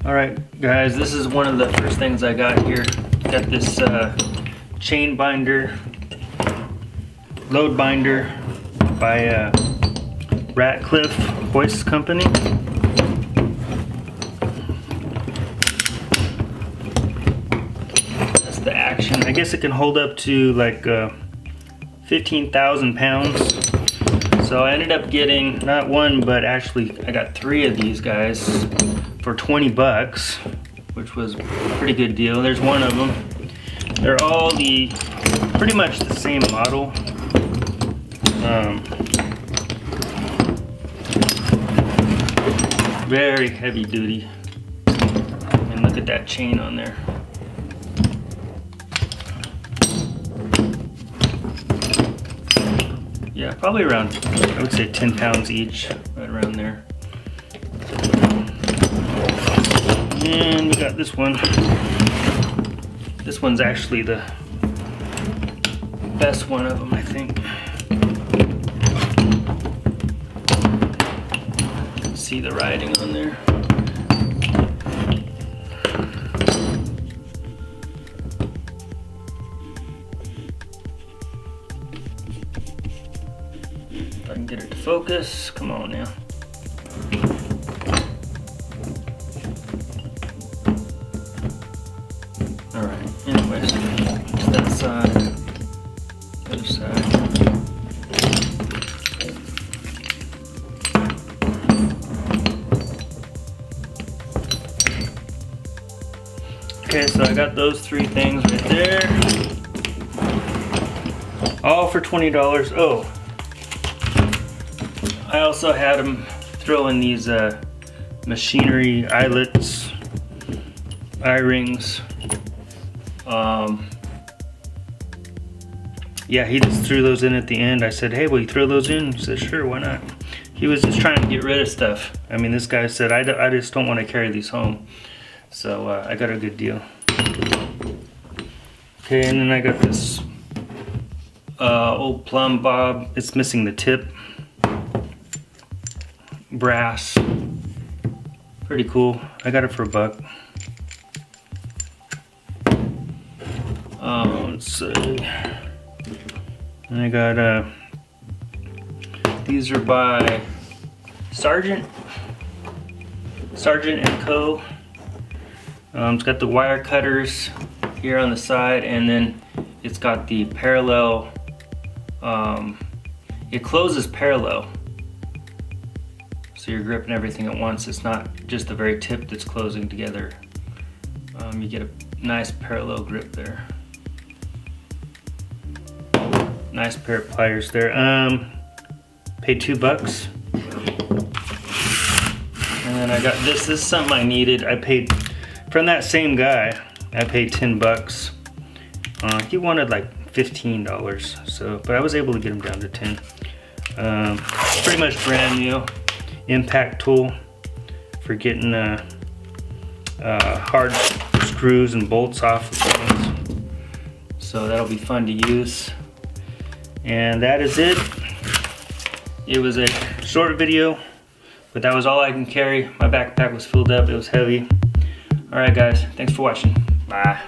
Alright guys, this is one of the first things I got here. Got this chain binder, load binder by Ratcliff Hoist Company. That's the action. I guess it can hold up to like 15,000 pounds. So I ended up getting not one, but actually I got 3 of these guys for 20 bucks, which was a pretty good deal. There's one of them. They're all pretty much the same model. Very heavy duty. And look at that chain on there. Yeah, probably around, I would say 10 pounds each, right around there. And we got this one. This one's actually the best one of them, I think. See the writing on there. If I can get it to focus, come on now. Alright, anyways, that side, other side. Okay, so I got those 3 things right there. All for $20. Oh, I also had them throw in these machinery eyelets, eye-rings. Yeah, he just threw those in at the end. I said, hey, will you throw those in? He said, sure, why not? He was just trying to get rid of stuff. I mean, this guy said, I just don't want to carry these home. So I got a good deal. Okay, and then I got this old Plumb Bob. It's missing the tip. Brass. Pretty cool. I got it for $1. Let's see. And I got these are by Sargent and Co. It's got the wire cutters here on the side, and then it's got the parallel. It closes parallel, so you're gripping everything at once. It's not just the very tip that's closing together. You get a nice parallel grip there. Nice pair of pliers there. Paid $2. And then I got this. This is something I needed. I paid, from that same guy, I paid 10 bucks. He wanted like $15, so, but I was able to get him down to 10. Pretty much brand new impact tool for getting hard screws and bolts off of things. So that'll be fun to use. And that is it. It was a short video, but that was all I can carry. My backpack was filled up, it was heavy. Alright guys, thanks for watching. Bye.